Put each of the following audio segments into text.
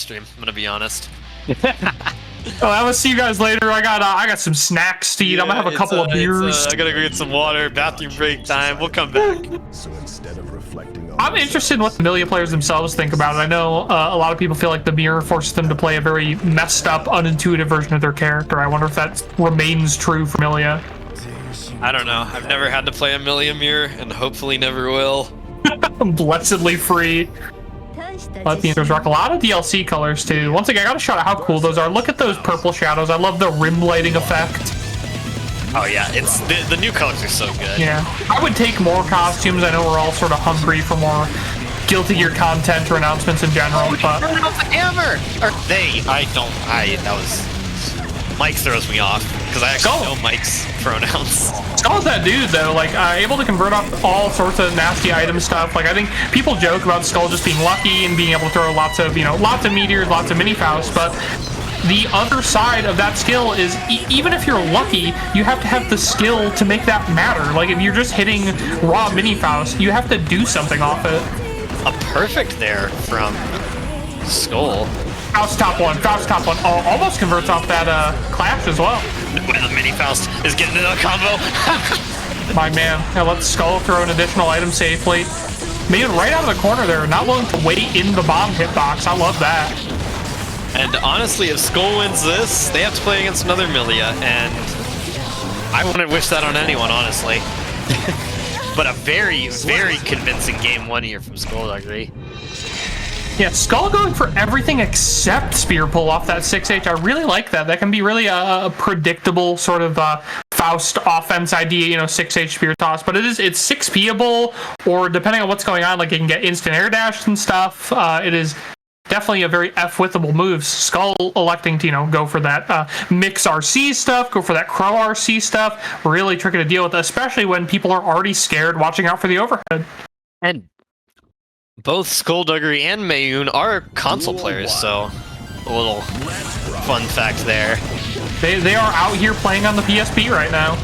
stream. I'm gonna be honest. Oh, I will see you guys later. I got some snacks to eat. I'm gonna have a couple of beers. I gotta go get some water. Bathroom break time. We'll come back. So instead of reflecting on I'm interested in what the Millia players themselves think about it. I know a lot of people feel like the mirror forces them to play a very messed up, unintuitive version of their character. I wonder if that remains true for Millia. I don't know. I've never had to play a Millia mirror, and hopefully never will. Blessedly free. Let the intros rock. A lot of DLC colors too. Once again, I gotta shout out how cool those are. Look at those purple shadows. I love the rim lighting effect. Oh yeah, it's the new colors are so good. Yeah, I would take more costumes. I know we're all sort of hungry for more Guilty Gear content or announcements in general, but Turn off the hammer. Or that was. Mike throws me off because I actually know Mike's pronouns. Skull's that dude though, like able to convert off all sorts of nasty item stuff. Like I think people joke about Skull just being lucky and being able to throw lots of meteors, lots of mini Faust, but the other side of that skill is even if you're lucky, you have to have the skill to make that matter. Like if you're just hitting raw mini Faust, you have to do something off it. A perfect there from Skull. Faust top one. Almost converts off that clash as well. The mini Faust is getting into a combo. My man. Now let Skull throw an additional item safely. Mayuun right out of the corner there, not willing to wait in the bomb hitbox. I love that. And honestly, if Skull wins this, they have to play against another Millia, and I wouldn't wish that on anyone, honestly. But a very, very convincing game one here from Skull, I agree. Yeah, Skull going for everything except spear pull off that 6H. I really like that. That can be really a predictable sort of Faust offense idea, 6H spear toss. But it's 6P-able, or depending on what's going on, like it can get instant air dash and stuff. It is definitely a very F-withable move. Skull electing to, go for that mix RC stuff, go for that crow RC stuff. Really tricky to deal with, especially when people are already scared watching out for the overhead. And both Skullduggery and Mayuun are console players, so a little fun fact there. They are out here playing on the PSP right now.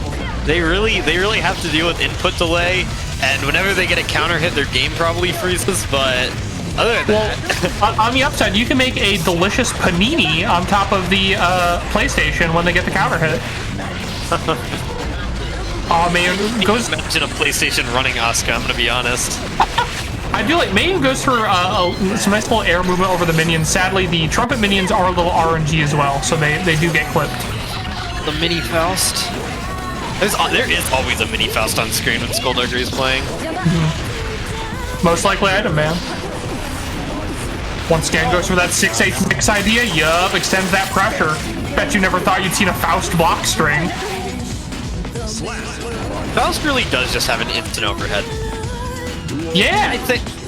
They really have to deal with input delay, and whenever they get a counter hit, their game probably freezes, but other than that... on the upside, you can make a delicious panini on top of the PlayStation when they get the counter hit. Oh man, imagine a PlayStation running Asuka, I'm gonna be honest. I do like Mayuun goes for some nice little air movement over the minions. Sadly, the trumpet minions are a little RNG as well, so they do get clipped. The mini Faust. There is always a mini Faust on screen when Skullduggery is playing. Mm-hmm. Most likely item, man. Once again, goes for that 6H mix idea. Yup, extends that pressure. Bet you never thought you'd seen a Faust block string. Faust really does just have an instant overhead. Yeah,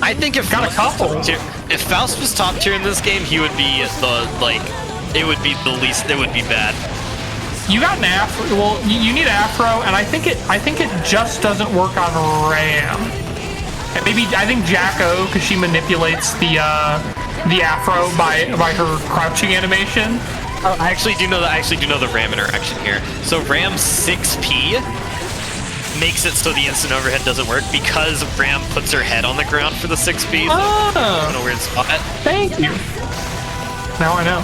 I think if got a couple. If Faust was top tier in this game, he would be it would be the least. It would be bad. You got an afro. Well, you need afro, and I think it just doesn't work on Ram. And maybe I think Jacko, because she manipulates the afro by her crouching animation. I actually do know the Ram interaction here. So Ram 6P makes it so the instant overhead doesn't work because Ram puts her head on the ground for the 6P. Oh, in a weird spot. Thank you. Now I know.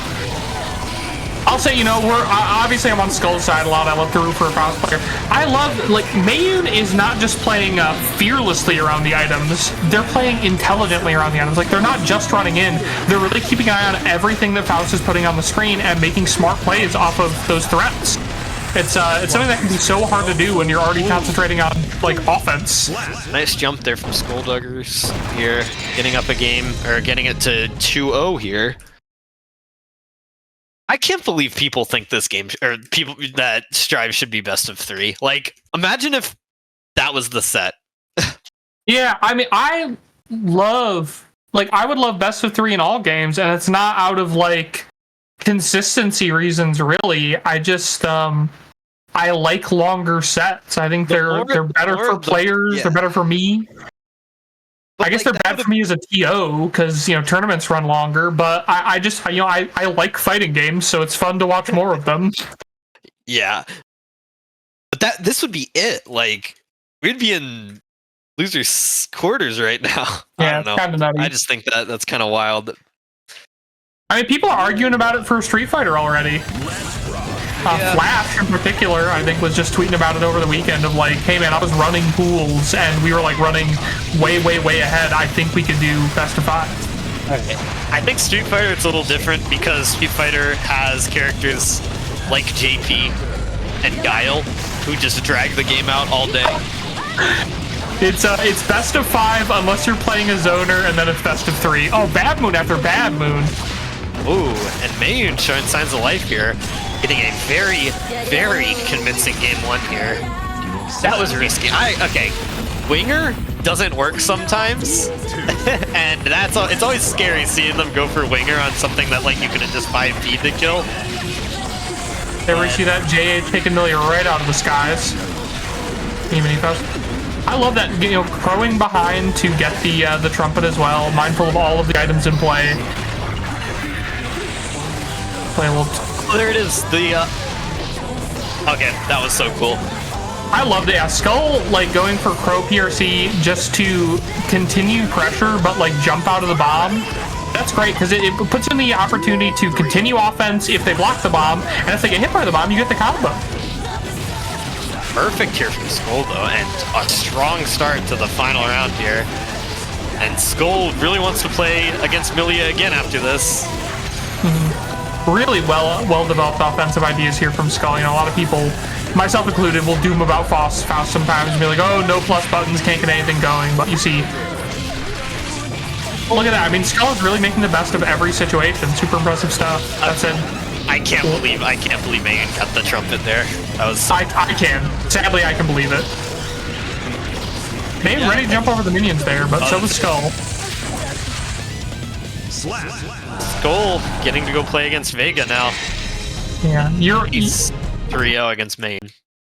I'll say, we're obviously I'm on Skull's side a lot. I love to root for a Faust player. I love, Mayuun is not just playing fearlessly around the items. They're playing intelligently around the items. Like, they're not just running in. They're really keeping an eye on everything that Faust is putting on the screen and making smart plays off of those threats. It's something that can be so hard to do when you're already concentrating on, offense. Nice jump there from Skullduggers here. Getting up a game, or getting it to 2-0 here. I can't believe people think this game, or people that Strive should be best of 3. Imagine if that was the set. Yeah, I mean, I would love best of 3 in all games, and it's not out of, consistency reasons, really. I just, I like longer sets. I think they're better for players. Yeah. They're better for me. But I guess they're bad for me as a TO because tournaments run longer. But I just I like fighting games, so it's fun to watch more of them. Yeah, but this would be it. We'd be in losers quarters right now. Yeah, I don't know. Kind of nutty. I just think that's kind of wild. I mean, people are arguing about it for Street Fighter already. Flash, in particular, I think, was just tweeting about it over the weekend of like, hey man, I was running pools and we were like running way, way, way ahead. I think we could do best of 5. Okay. I think Street Fighter it's a little different because Street Fighter has characters like JP and Guile who just drag the game out all day. It's best of 5 unless you're playing a zoner, and then it's best of 3. Oh, Bad Moon after Bad Moon. Ooh, and Mayuun showing signs of life here. Getting a very, very convincing game 1 here. That was risky. Okay, Winger doesn't work sometimes, and it's always scary seeing them go for Winger on something that like you could have just 5D'd to kill. There we see that JH taking Millia right out of the skies. Even Faust. I love that, you know, crowing behind to get the trumpet as well, mindful of all of the items in play. Play a little. Oh, there it is. Okay, that was so cool. I loved it. Yeah, Skull like going for Crow PRC just to continue pressure, but like jump out of the bomb. That's great because it puts in the opportunity to continue offense if they block the bomb, and if they get hit by the bomb, you get the combo. Perfect here from Skull though, and a strong start to the final round here. And Skull really wants to play against Millia again after this. Really well developed offensive ideas here from Skull. You know, a lot of people, myself included, will doom about Faust sometimes and be like, oh, no plus buttons, can't get anything going. But you see, look at that. I mean, Skull is really making the best of every situation. Super impressive stuff. That's it. I can't believe Mayuun cut the trumpet there. That was so I can. Sadly, I can believe it. Mayuun ready to jump over the minions there, but so was Skull. Skull getting to go play against Vega now. Yeah, He's 3-0 against Mayuun.